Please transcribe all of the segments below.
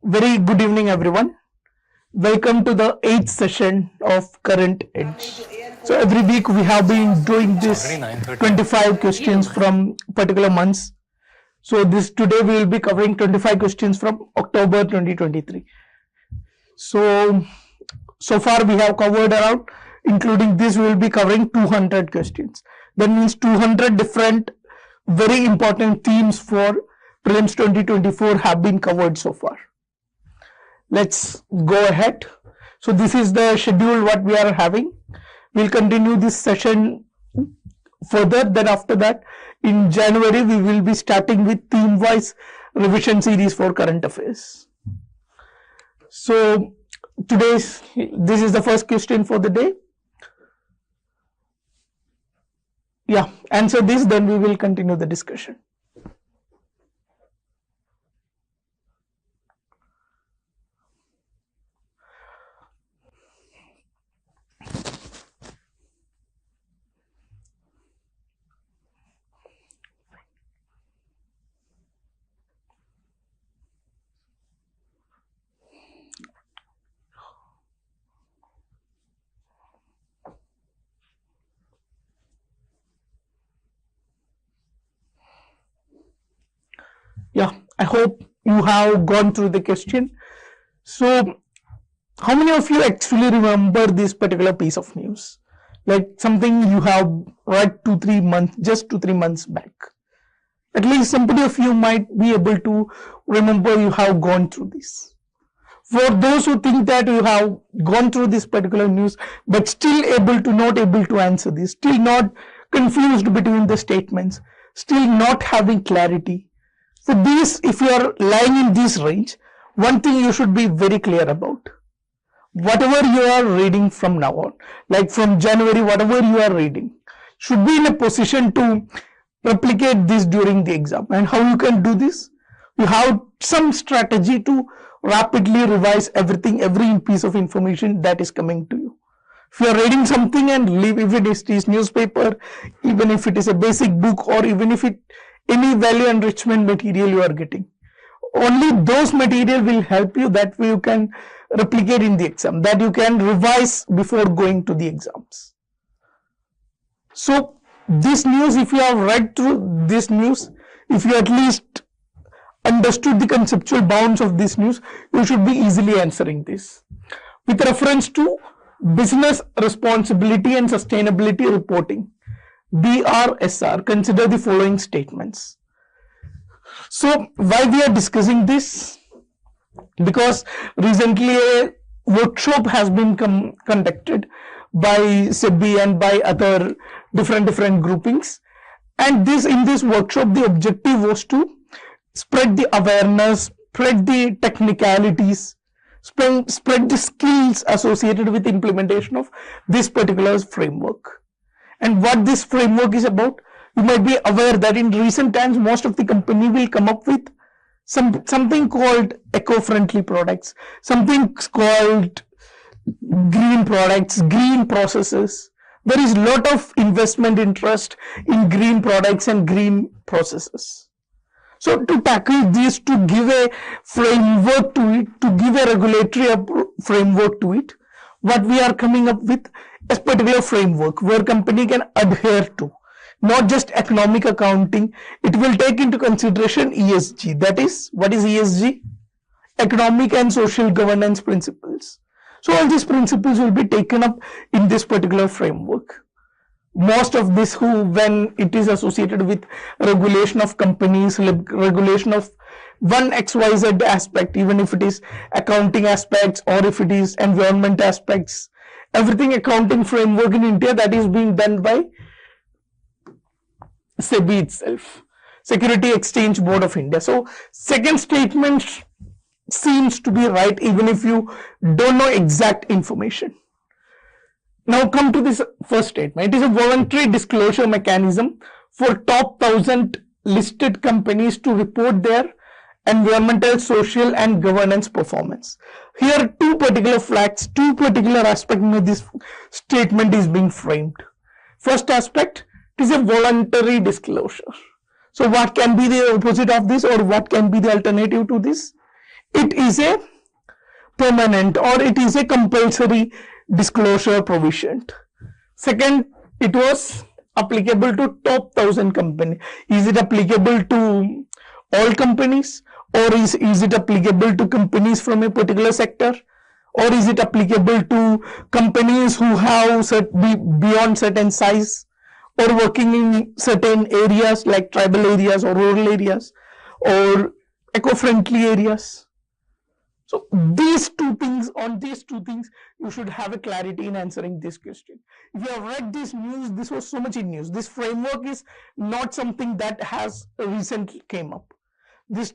Very good evening, everyone. Welcome to the 8th session of Current Edge. So every week we have been doing this 25 questions from particular months. So today we will be covering 25 questions from October 2023. So far we have covered around, including this, we will be covering 200 questions. That means 200 different very important themes for Prelims 2024 have been covered so far. Let's go ahead. So this is the schedule what we are having. We'll continue this session further. Then after that, in January, we will be starting with theme-wise revision series for current affairs. So this is the first question for the day. Yeah, answer this, then we will continue the discussion. Yeah, I hope you have gone through the question. So, how many of you actually remember this particular piece of news? Like something you have read 2-3 months, just 2-3 months back. At least somebody of you might be able to remember you have gone through this. For those who think that you have gone through this particular news, but still not able to answer this, still not confused between the statements, still not having clarity. For this, if you are lying in this range, one thing you should be very clear about. Whatever you are reading from now on, like from January, whatever you are reading, should be in a position to replicate this during the exam. And how you can do this? You have some strategy to rapidly revise everything, every piece of information that is coming to you. If you are reading something and leave, if it is newspaper, even if it is a basic book, or even if it any value enrichment material you are getting, only those material will help you, that way you can replicate in the exam, that you can revise before going to the exams. So this news, if you have read through this news, if you at least understood the conceptual bounds of this news, you should be easily answering this. With reference to business responsibility and sustainability reporting, BRSR, consider the following statements. So why we are discussing this? Because recently a workshop has been conducted by SEBI and by other different groupings, and in this workshop the objective was to spread the awareness, spread the technicalities, spread the skills associated with implementation of this particular framework. And what this framework is about, you might be aware that in recent times most of the company will come up with something called eco-friendly products, something called green products, green processes. There is a lot of investment interest in green products and green processes. So to tackle this, to give a framework to it, to give a regulatory framework to it, what we are coming up with a particular framework where company can adhere to, not just economic accounting. It will take into consideration ESG. That is, what is ESG? Economic and social governance principles. So all these principles will be taken up in this particular framework. Most of this, when it is associated with regulation of companies, regulation of one XYZ aspect, even if it is accounting aspects or if it is environment aspects, everything accounting framework in India, that is being done by SEBI itself, Security Exchange Board of India. So second statement seems to be right, even if you don't know exact information. Now come to this first statement. It is a voluntary disclosure mechanism for top 1,000 listed companies to report their environmental, social and governance performance. Here two particular facts, two particular aspects of this statement is being framed. First aspect, it is a voluntary disclosure. So what can be the opposite of this, or what can be the alternative to this? it is a permanent or it is a compulsory disclosure provision. Second, it was applicable to top 1000 company. Is it applicable to all companies, or is it applicable to companies from a particular sector, or is it applicable to companies who have beyond certain size, or working in certain areas like tribal areas or rural areas or eco-friendly areas? So these two things, you should have a clarity in answering this question. If you have read this news, this was so much in news. This framework is not something that has recently came up. This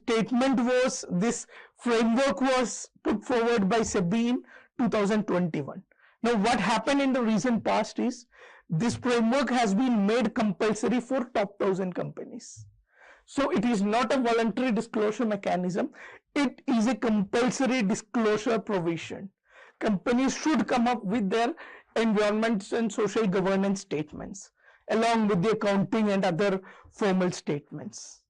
framework was put forward by SEBI in 2021. Now what happened in the recent past is, this framework has been made compulsory for top 1000 companies. So it is not a voluntary disclosure mechanism, it is a compulsory disclosure provision. Companies should come up with their environment and social governance statements along with the accounting and other formal statements.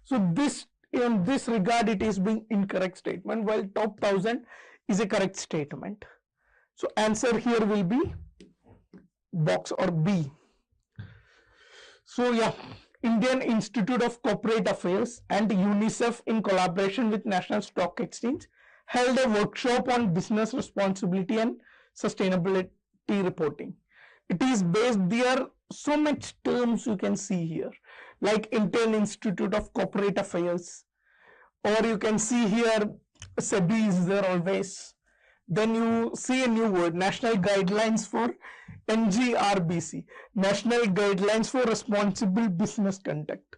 So this, in this regard, it is being incorrect statement, while top 1000 is a correct statement. So answer here will be box or B. So yeah, Indian Institute of Corporate Affairs and UNICEF in collaboration with National Stock Exchange held a workshop on business responsibility and sustainability reporting. It is based, there are so much terms you can see here, like Indian Institute of Corporate Affairs, or you can see here SEBI is there always. Then you see a new word, National Guidelines for NGRBC, National Guidelines for Responsible Business Conduct.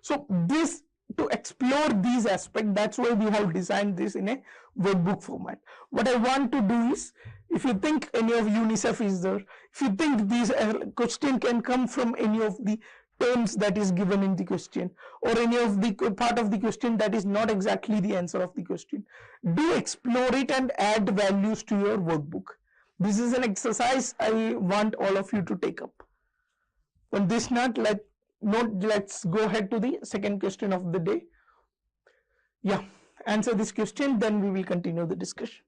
So this, to explore these aspects, that's why we have designed this in a workbook format. What I want to do is, if you think any of UNICEF is there, if you think these question can come from any of the terms that is given in the question, or any of the part of the question that is not exactly the answer of the question, do explore it and add values to your workbook. This is an exercise I want all of you to take up. On this note, let's go ahead to the second question of the day. Yeah, answer this question, then we will continue the discussion.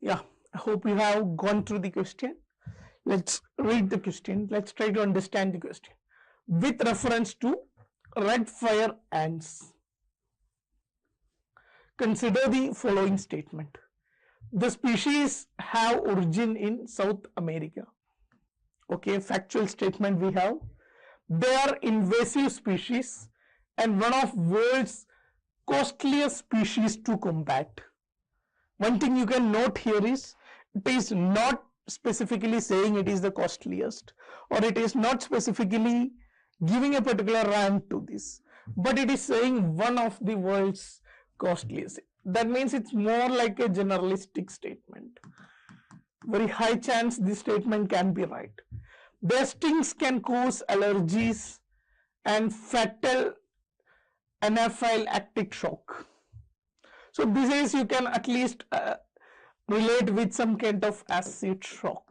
Yeah, I hope you have gone through the question. Let's read the question. Let's try to understand the question. With reference to red fire ants, consider the following statement. The species have origin in South America. Okay, factual statement we have. They are invasive species and one of world's costliest species to combat. One thing you can note here is, it is not specifically saying it is the costliest, or it is not specifically giving a particular rank to this, but it is saying one of the world's costliest. That means it's more like a generalistic statement. Very high chance this statement can be right. Their stings can cause allergies and fatal anaphylactic shock. So this is, you can at least relate with some kind of acid shock.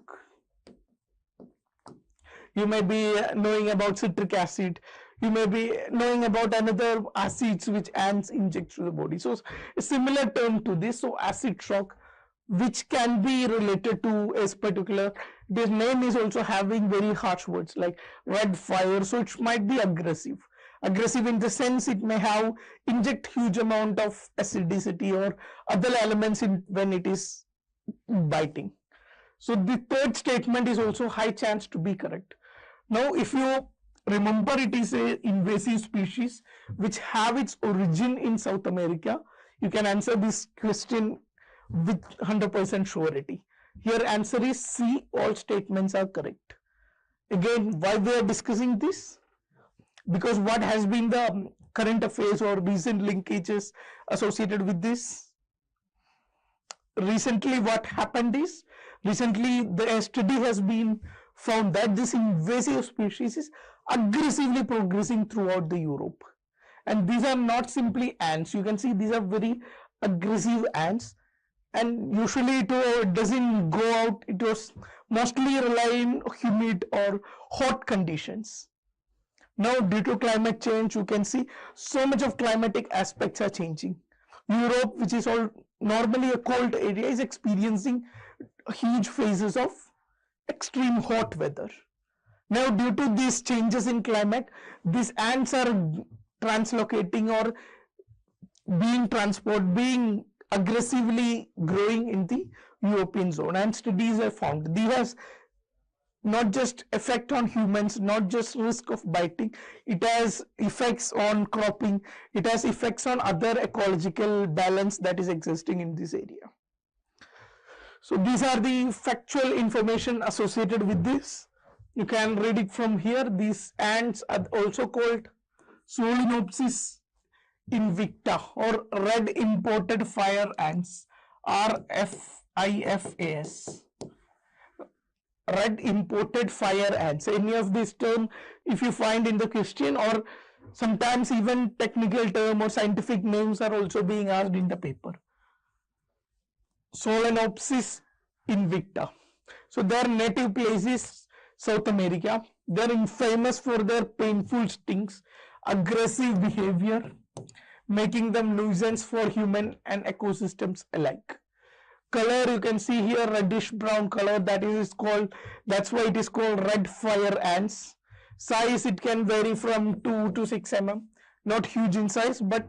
You may be knowing about citric acid. You may be knowing about another acids which ants inject to the body. So a similar term to this. So acid shock, which can be related to a particular, this name is also having very harsh words like red fire. So it might be aggressive. Aggressive in the sense it may have inject huge amount of acidity or other elements in when it is biting. So the third statement is also high chance to be correct. Now if you Remember, it is a invasive species which have its origin in South America. You can answer this question with 100% surety. Here answer is C, all statements are correct. Again, why we are discussing this? Because what has been the current affairs or recent linkages associated with this? Recently what happened is, recently the study has been found that this invasive species is aggressively progressing throughout the Europe. And these are not simply ants. You can see these are very aggressive ants. And usually it doesn't go out. It was mostly rely in humid or hot conditions. Now, due to climate change, you can see so much of climatic aspects are changing. Europe, which is all normally a cold area, is experiencing huge phases of extreme hot weather. Now, due to these changes in climate, these ants are translocating or being aggressively growing in the European zone, and studies have found these has not just effect on humans, not just risk of biting, it has effects on cropping, it has effects on other ecological balance that is existing in this area. So these are the factual information associated with this. You can read it from here. These ants are also called Solenopsis invicta or red imported fire ants, RFIFAS. Red imported fire ants. Any of this term, if you find in the question, or sometimes even technical term or scientific names are also being asked in the paper. Solenopsis invicta. So their native place is South America. They are famous for their painful stings, aggressive behavior, making them nuisance for human and ecosystems alike. Color, you can see here reddish brown color, that's why it is called red fire ants. Size, it can vary from 2 to 6 mm, not huge in size but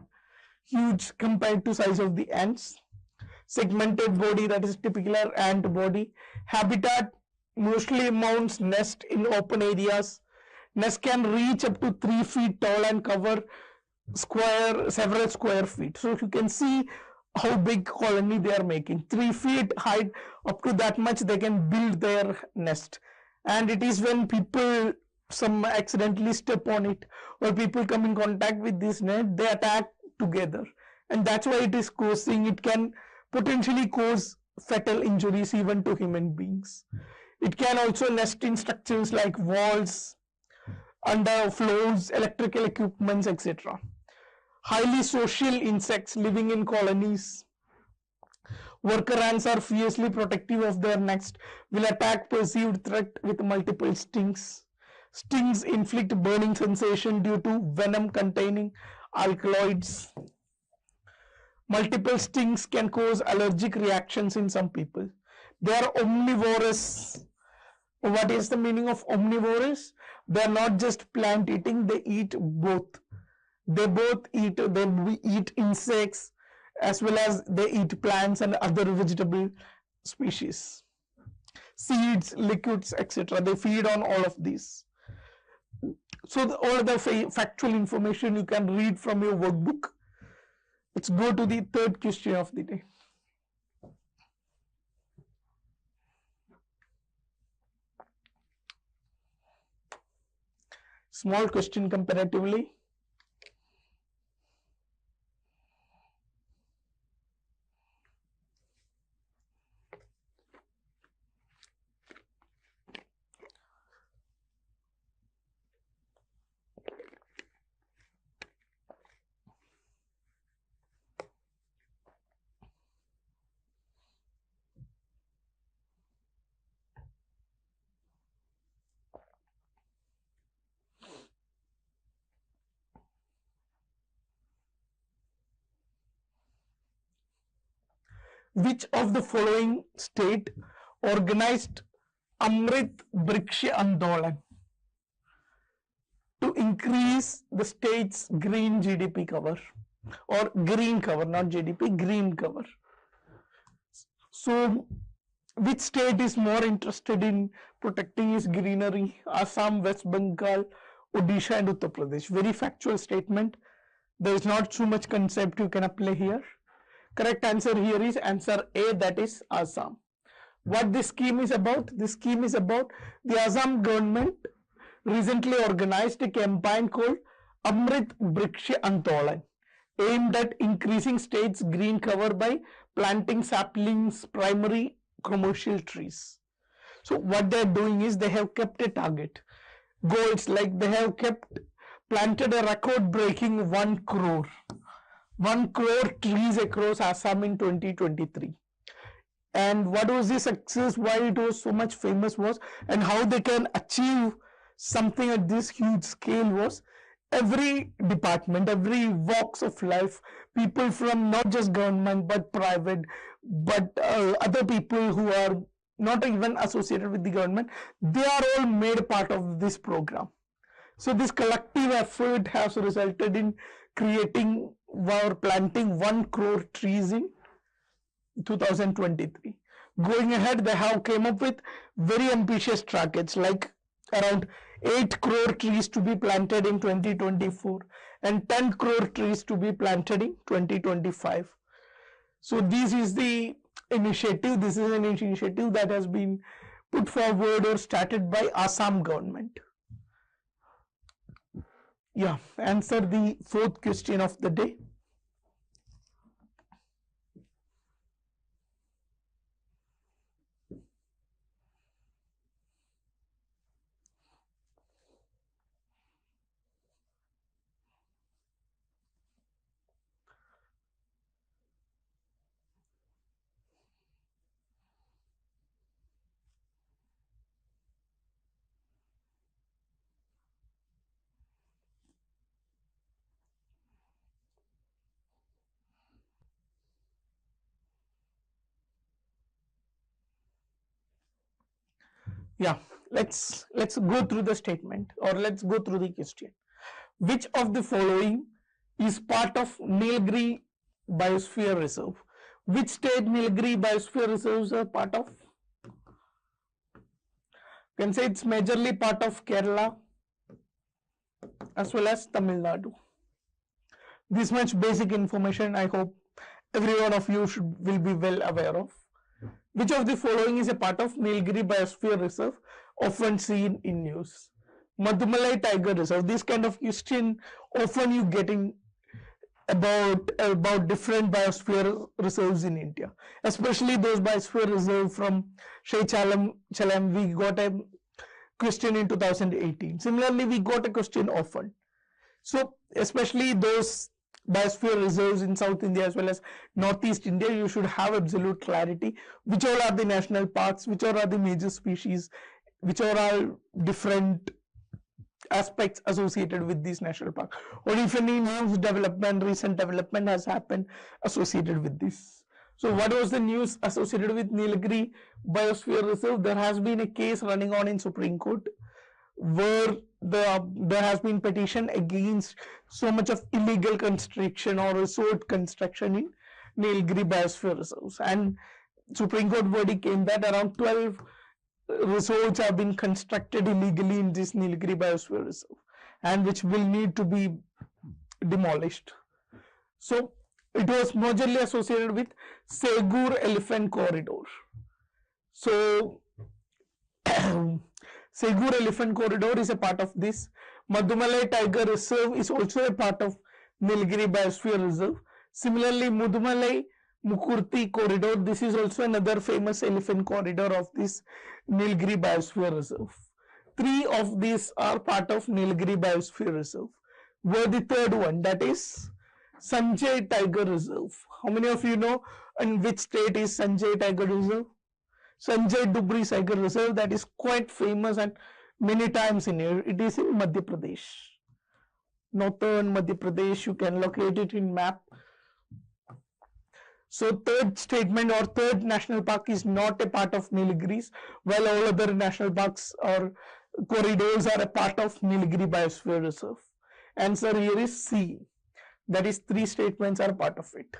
huge compared to size of the ants. Segmented body, that is typical ant body. Habitat, mostly mounds nest in open areas. Nest can reach up to 3 feet tall and cover several square feet. So you can see how big colony they are making. 3 feet height, up to that much they can build their nest. And it is when people some accidentally step on it or people come in contact with this net, they attack together, and that's why it is causing, it can potentially cause fatal injuries even to human beings. It can also nest in structures like walls, under floors, electrical equipments, etc. Highly social insects living in colonies. Worker ants are fiercely protective of their nest, will attack perceived threat with multiple stings. Stings inflict burning sensation due to venom containing alkaloids. Multiple stings can cause allergic reactions in some people. They are omnivorous. What is the meaning of omnivorous? They are not just plant eating, they eat both. They eat insects as well as they eat plants and other vegetable species. Seeds, liquids, etc. They feed on all of these. So all the factual information you can read from your workbook. Let's go to the third question of the day. Small question comparatively. Which of the following state organized Amrit Briksha Andolan to increase the state's green GDP cover, or green cover, not GDP, green cover? So, which state is more interested in protecting its greenery? Assam, West Bengal, Odisha and Uttar Pradesh. Very factual statement. There is not too much concept you can apply here. Correct answer here is answer A, that is Assam. What this scheme is about? This scheme is about the Assam government recently organized a campaign called Amrit Briksha Andolan, aimed at increasing states' green cover by planting saplings, primary commercial trees. So what they are doing is they have kept a target. Goals like they have planted a record-breaking 1 crore. 1 crore trees across Assam in 2023. And what was the success, why it was so much famous was, and how they can achieve something at this huge scale was, every department, every walks of life, people from not just government but private, but other people who are not even associated with the government, they are all made part of this program. So this collective effort has resulted in creating or planting 1 crore trees in 2023. Going ahead, they have came up with very ambitious targets like around 8 crore trees to be planted in 2024 and 10 crore trees to be planted in 2025. So this is the initiative. This is an initiative that has been put forward or started by Assam government. Yeah, answer the fourth question of the day. Yeah, let's go through the statement, or let's go through the question. Which of the following is part of Nilgiri Biosphere Reserve? Which state Nilgiri Biosphere Reserves are part of? You can say it's majorly part of Kerala as well as Tamil Nadu. This much basic information I hope every one of you will be well aware of. Which of the following is a part of Nilgiri Biosphere Reserve, often seen in news? Madumalai Tiger Reserve. This kind of question often you get in about different biosphere reserves in India, especially those biosphere reserve from Chalam. We got a question in 2018. Similarly, we got a question often. So especially those biosphere reserves in South India as well as Northeast India, you should have absolute clarity. Which all are the national parks, which all are the major species, which all are different aspects associated with this national park, or if any news development, recent development has happened associated with this. So what was the news associated with Nilgiri Biosphere Reserve? There has been a case running on in Supreme Court where there has been petition against so much of illegal construction or resort construction in Nilgiri Biosphere Reserves, and Supreme Court verdict came that around 12 resorts have been constructed illegally in this Nilgiri Biosphere Reserve and which will need to be demolished. So it was majorly associated with Segur Elephant Corridor. So Segur Elephant Corridor is a part of this. Madumalai Tiger Reserve is also a part of Nilgiri Biosphere Reserve. Similarly, Mudumalai Mukurti Corridor, this is also another famous elephant corridor of this Nilgiri Biosphere Reserve. 3 of these are part of Nilgiri Biosphere Reserve. Where the third one, that is Sanjay Tiger Reserve. How many of you know in which state is Sanjay Tiger Reserve? Sanjay Dubri Tiger Reserve, that is quite famous and many times in here. It is in Madhya Pradesh. Northern Madhya Pradesh, you can locate it in map. So third statement or third national park is not a part of Nilgiris, while all other national parks or corridors are a part of Nilgiri Biosphere Reserve. Answer here is C. That is 3 statements are part of it.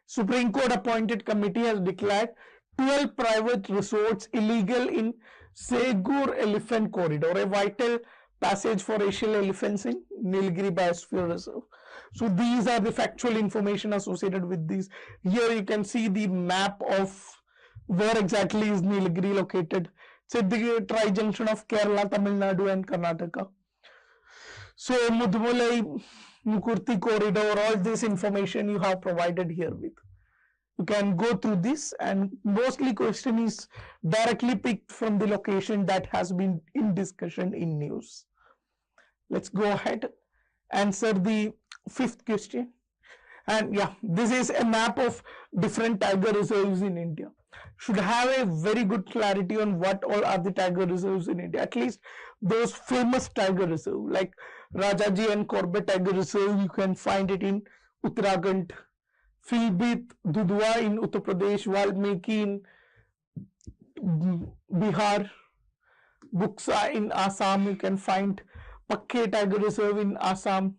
Supreme Court appointed committee has declared 12 private resorts illegal in Segur Elephant Corridor, a vital passage for Asian elephants in Nilgiri Biosphere Reserve. So these are the factual information associated with these. Here you can see the map of where exactly is Nilgiri located. It's at the tri-junction of Kerala, Tamil Nadu and Karnataka. So Mudumalai, Mukurti corridor, all this information you have provided here with. You can go through this, and mostly question is directly picked from the location that has been in discussion in news. Let's go ahead, answer the fifth question. And yeah, this is a map of different tiger reserves in India. Should have a very good clarity on what all are the tiger reserves in India. At least those famous tiger reserves like Rajaji and Corbett Tiger Reserve, you can find it in Uttarakhand. Philbit Dudhwa in Uttar Pradesh, Valmiki in Bihar, Buksa in Assam, you can find Pakke Tiger Reserve in Assam,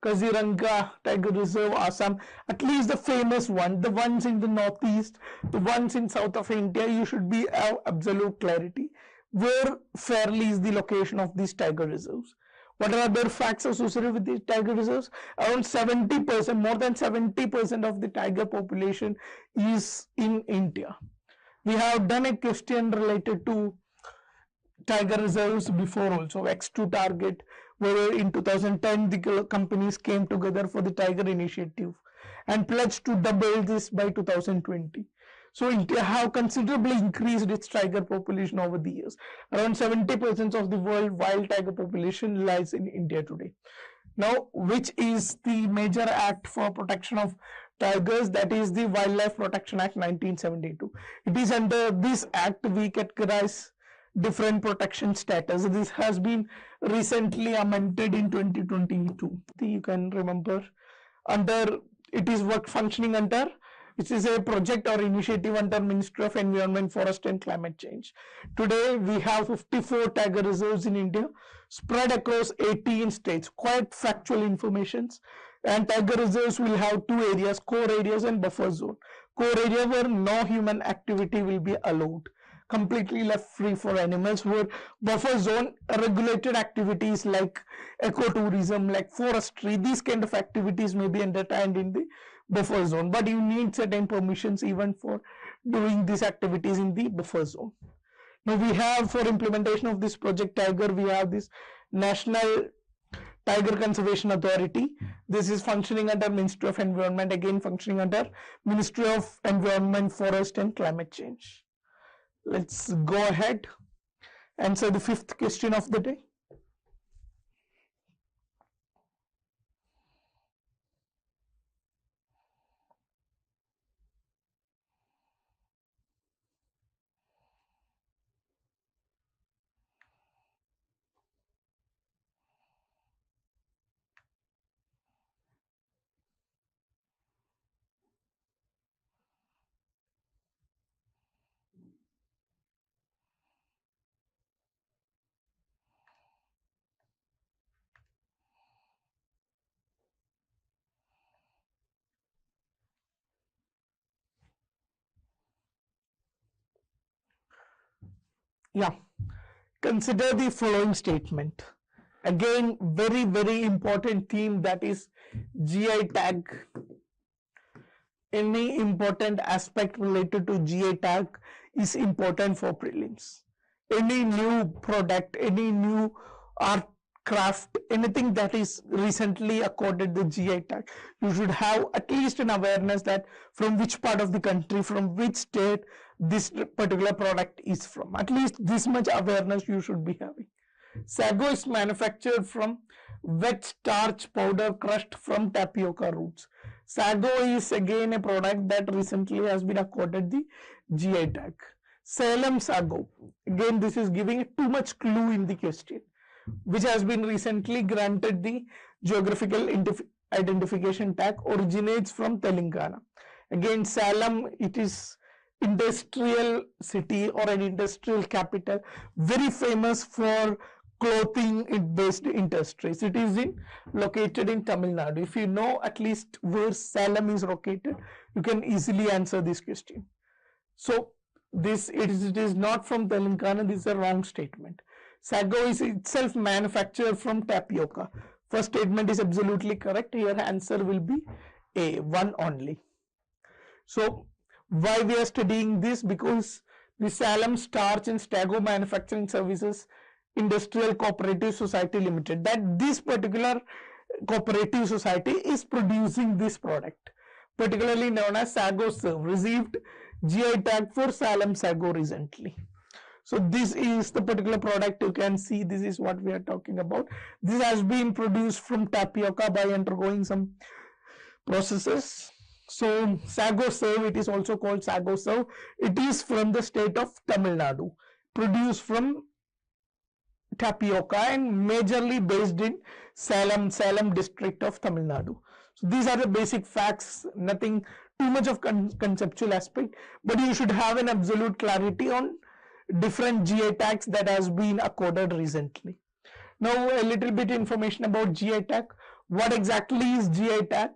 Kaziranga Tiger Reserve, Assam, at least the famous one, the ones in the northeast, the ones in south of India, you should be have absolute clarity. Where fairly is the location of these tiger reserves? What are other facts associated with these tiger reserves? Around 70%, more than 70% of the tiger population is in India. We have done a question related to tiger reserves before also, X2 target, where in 2010 the companies came together for the tiger initiative and pledged to double this by 2020. So India have considerably increased its tiger population over the years. Around 70% of the world wild tiger population lies in India today. Now, which is the major act for protection of tigers? That is the Wildlife Protection Act 1972. It is under this act we categorize different protection status. This has been recently amended in 2022. You can remember under it is functioning under, which is a project or initiative under Ministry of Environment, Forest and Climate Change. Today we have 54 tiger reserves in India spread across 18 states. Quite factual informations. And tiger reserves will have two areas, core areas and buffer zone. Core area where no human activity will be allowed, completely left free for animals, where buffer zone regulated activities like ecotourism, like forestry, these kind of activities may be entertained in the buffer zone, but you need certain permissions even for doing these activities in the buffer zone. Now we have, for implementation of this project Tiger, we have this National Tiger Conservation Authority. This is functioning under Ministry of Environment, again functioning under Ministry of Environment, Forest and Climate Change. Let's go ahead, answer the fifth question of the day. Yeah, consider the following statement. Again, very important theme, that is GI tag. Any important aspect related to GI tag is important for prelims. Any new product, any new art craft, anything that is recently accorded the GI tag, you should have at least an awareness that from which part of the country, from which state this particular product is from. At least this much awareness you should be having. Sago is manufactured from wet starch powder crushed from tapioca roots. Sago is again a product that recently has been accorded the GI tag. Salem sago, again this is giving too much clue in the question, which has been recently granted the geographical identification tag, originates from Telangana. Again, Salem, it is industrial city or an industrial capital, very famous for clothing based industries. It is located in Tamil Nadu. If you know at least where Salem is located, you can easily answer this question. So this it is not from Telangana. This is a wrong statement. Sago is itself manufactured from tapioca. First statement is absolutely correct. Here answer will be A, one only. So why we are studying this? Because the Salem Starch and Stago Manufacturing Services Industrial Cooperative Society Limited, that this particular cooperative society is producing this product, particularly known as Sago Serve, received GI tag for Salem Sago recently. So this is the particular product. You can see this is what we are talking about. This has been produced from tapioca by undergoing some processes. So Sago Serve, it is also called Sago Serve. It is from the state of Tamil Nadu, produced from tapioca and majorly based in Salem district of Tamil Nadu. So these are the basic facts, nothing too much of conceptual aspect, but you should have an absolute clarity on different GI tags that has been accorded recently. Now a little bit information about GI tag. What exactly is GI tag?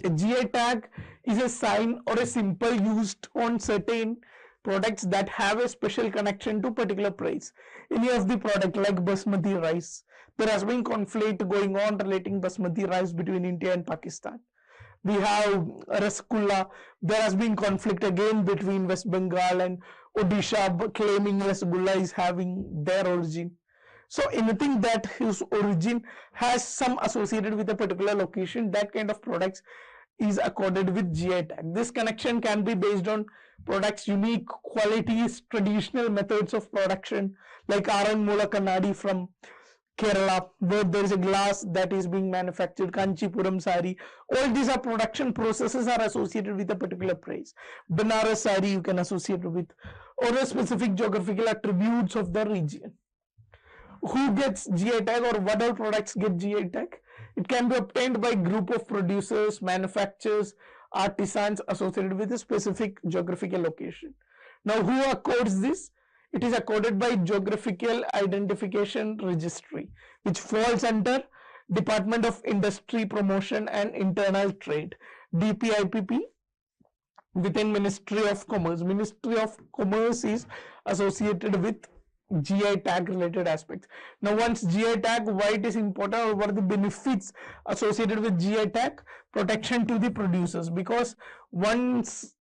A GI tag is a sign or a symbol used on certain products that have a special connection to particular price. Any of the product like basmati rice, there has been conflict going on relating basmati rice between India and Pakistan. We have rasgulla, there has been conflict again between West Bengal and Odisha, claiming rasgulla is having their origin. So anything that whose origin has some associated with a particular location, that kind of products is accorded with GI tag. This connection can be based on products' unique qualities, traditional methods of production, like Aranmula Kannadi from Kerala, where there is a glass that is being manufactured, Kanchipuram sari. All these are production processes are associated with a particular price. Banaras sari you can associate with, or a specific geographical attributes of the region. Who gets GI tag or what all products get GI tag? It can be obtained by group of producers, manufacturers, artisans associated with a specific geographical location. Now who accords this? It is accorded by Geographical Identification Registry, which falls under Department of Industry Promotion and Internal Trade, DPIPP, within Ministry of Commerce. Ministry of Commerce is associated with GI tag related aspects. Now once GI tag, why it is important or what are the benefits associated with GI tag? Protection to the producers, because once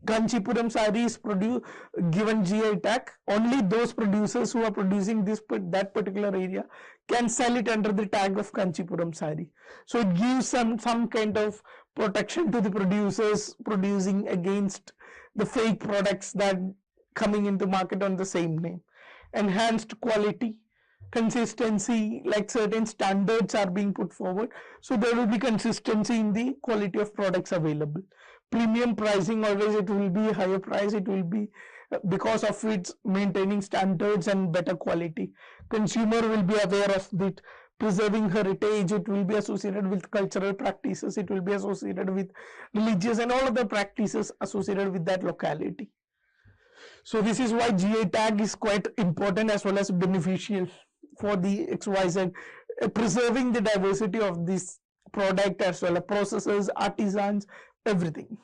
Kanchipuram sari is given GI tag, only those producers who are producing that particular area can sell it under the tag of Kanchipuram sari. So it gives some kind of protection to the producers producing against the fake products that coming into market on the same name. Enhanced quality, consistency, like certain standards are being put forward, so there will be consistency in the quality of products available. Premium pricing, always it will be higher price, it will be because of its maintaining standards and better quality. Consumer will be aware of it. Preserving heritage, it will be associated with cultural practices, it will be associated with religious and all other practices associated with that locality. So this is why GI tag is quite important as well as beneficial for the XYZ, preserving the diversity of this product as well as processors, artisans, everything.